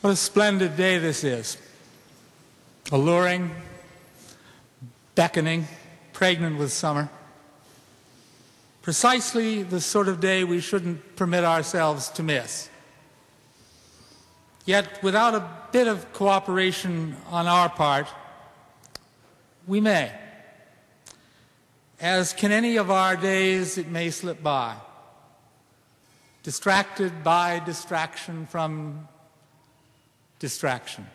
What a splendid day this is. Alluring, beckoning, pregnant with summer. Precisely the sort of day we shouldn't permit ourselves to miss. Yet, without a bit of cooperation on our part, we may. As can any of our days, it may slip by. Distracted by distraction from distraction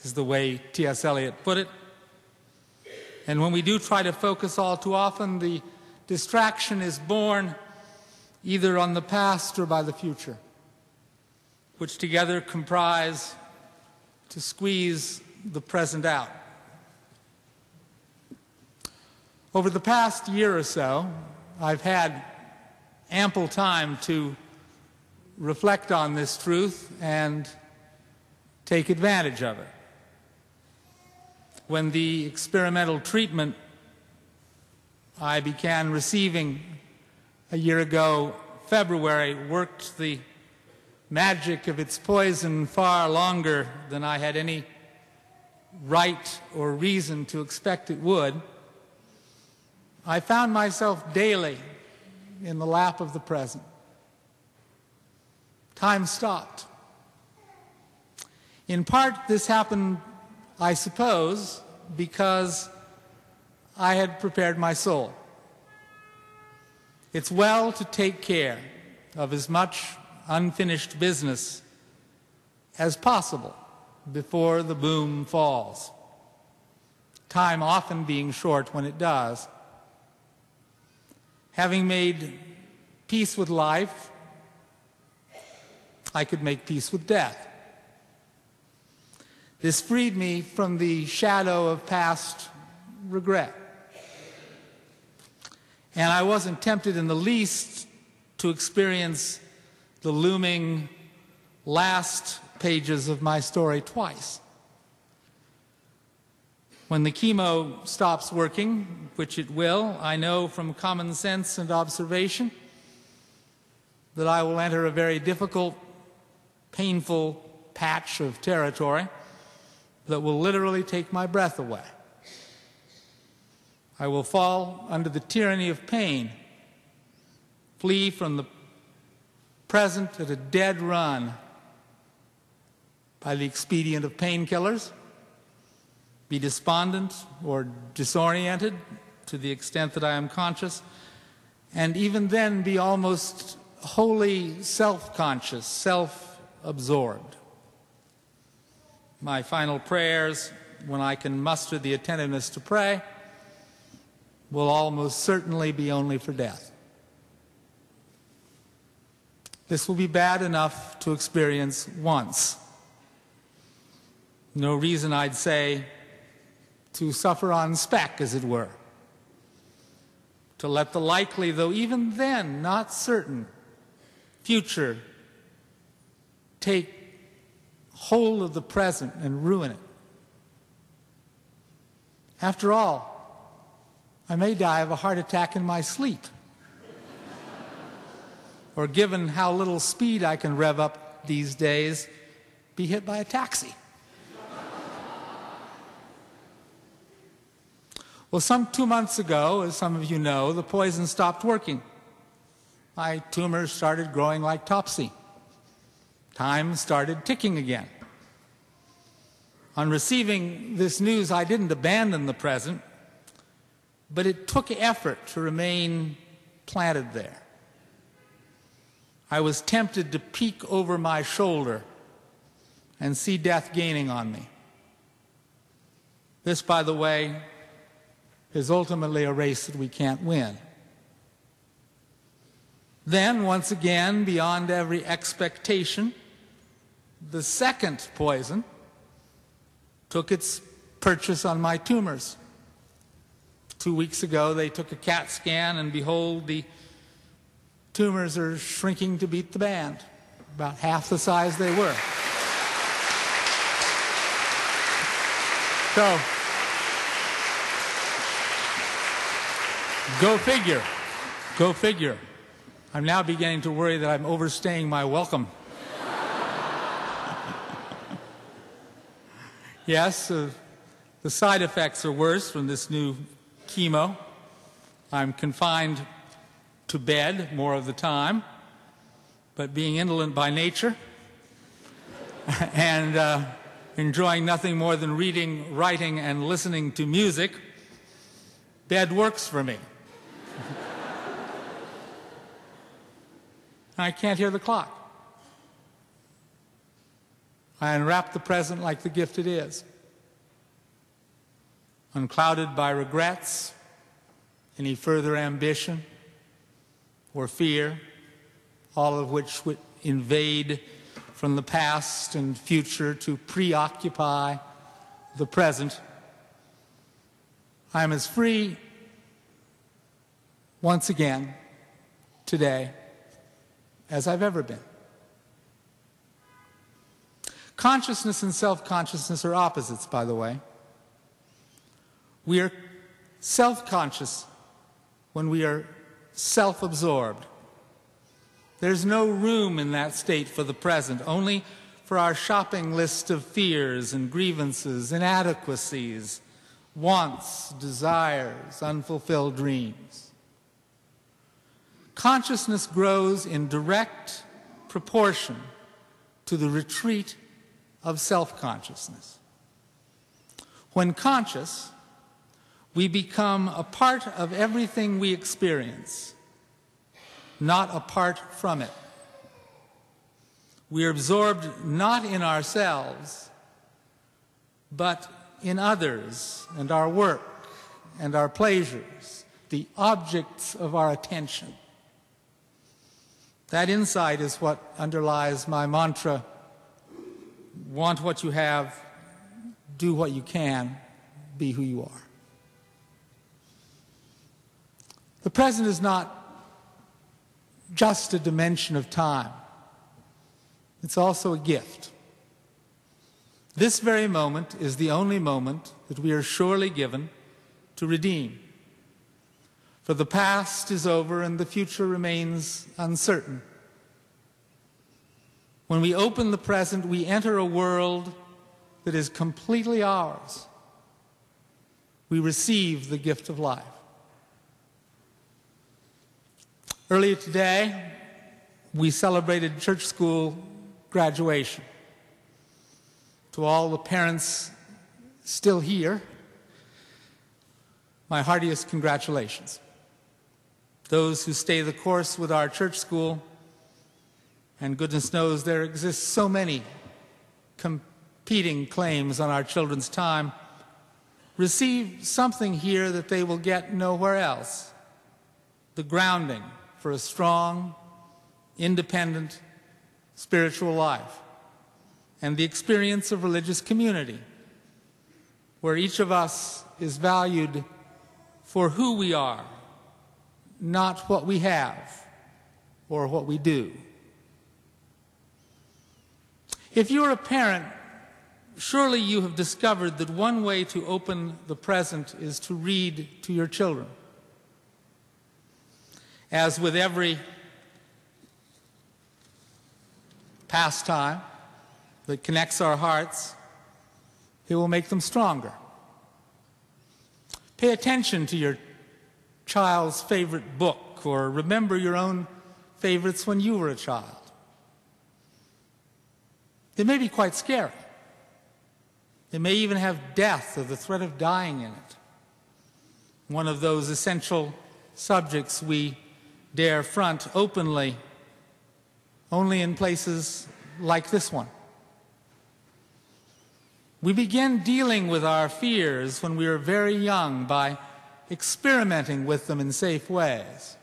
is the way T.S. Eliot put it. And when we do try to focus all too often, the distraction is born either on the past or by the future, which together comprise to squeeze the present out. Over the past year or so, I've had ample time to reflect on this truth and take advantage of it. When the experimental treatment I began receiving a year ago, February, worked the magic of its poison far longer than I had any right or reason to expect it would, I found myself daily in the lap of the present. Time stopped. In part, this happened, I suppose, because I had prepared my soul. It's well to take care of as much unfinished business as possible before the boom falls, time often being short when it does. Having made peace with life, I could make peace with death. This freed me from the shadow of past regret. And I wasn't tempted in the least to experience the looming last pages of my story twice. When the chemo stops working, which it will, I know from common sense and observation that I will enter a very difficult, painful patch of territory that will literally take my breath away. I will fall under the tyranny of pain, flee from the present at a dead run by the expedient of painkillers, be despondent or disoriented to the extent that I am conscious, and even then be almost wholly self-conscious, self-absorbed. My final prayers, when I can muster the attentiveness to pray, will almost certainly be only for death. This will be bad enough to experience once. No reason, I'd say, to suffer on spec, as it were. To let the likely, though even then not certain, future take hold of the present and ruin it. After all, I may die of a heart attack in my sleep. Or given how little speed I can rev up these days, be hit by a taxi. Well, some 2 months ago, as some of you know, the poison stopped working. My tumors started growing like Topsy. Time started ticking again. On receiving this news, I didn't abandon the present, but it took effort to remain planted there. I was tempted to peek over my shoulder and see death gaining on me. This, by the way, is ultimately a race that we can't win. Then, once again, beyond every expectation, the second poison took its purchase on my tumors. 2 weeks ago, they took a CAT scan, and behold, the tumors are shrinking to beat the band, about half the size they were. So, go figure. Go figure. I'm now beginning to worry that I'm overstaying my welcome. Yes, the side effects are worse from this new chemo. I'm confined to bed more of the time, but being indolent by nature and enjoying nothing more than reading, writing, and listening to music, bed works for me. I can't hear the clock. I unwrap the present like the gift it is, unclouded by regrets, any further ambition or fear, all of which would invade from the past and future to preoccupy the present. I am as free once again today as I've ever been. Consciousness and self-consciousness are opposites, by the way. We are self-conscious when we are self-absorbed. There's no room in that state for the present, only for our shopping list of fears and grievances, inadequacies, wants, desires, unfulfilled dreams. Consciousness grows in direct proportion to the retreat of self-consciousness. When conscious, we become a part of everything we experience, not apart from it. We are absorbed not in ourselves, but in others and our work and our pleasures, the objects of our attention. That insight is what underlies my mantra: want what you have, do what you can, be who you are. The present is not just a dimension of time. It's also a gift. This very moment is the only moment that we are surely given to redeem. For the past is over and the future remains uncertain. When we open the present, we enter a world that is completely ours. We receive the gift of life. Earlier today, we celebrated church school graduation. To all the parents still here, my heartiest congratulations. Those who stay the course with our church school, and goodness knows there exist so many competing claims on our children's time, receive something here that they will get nowhere else: the grounding for a strong, independent, spiritual life, and the experience of religious community, where each of us is valued for who we are, not what we have or what we do. If you're a parent, surely you have discovered that one way to open the present is to read to your children. As with every pastime that connects our hearts, it will make them stronger. Pay attention to your child's favorite book, or remember your own favorites when you were a child. They may be quite scary. They may even have death or the threat of dying in it. One of those essential subjects we dare front openly only in places like this one. We begin dealing with our fears when we are very young by experimenting with them in safe ways.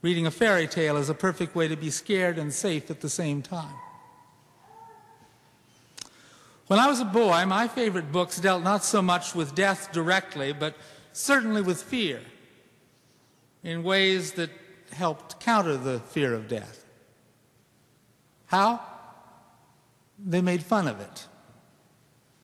Reading a fairy tale is a perfect way to be scared and safe at the same time. When I was a boy, my favorite books dealt not so much with death directly, but certainly with fear, in ways that helped counter the fear of death. How? They made fun of it.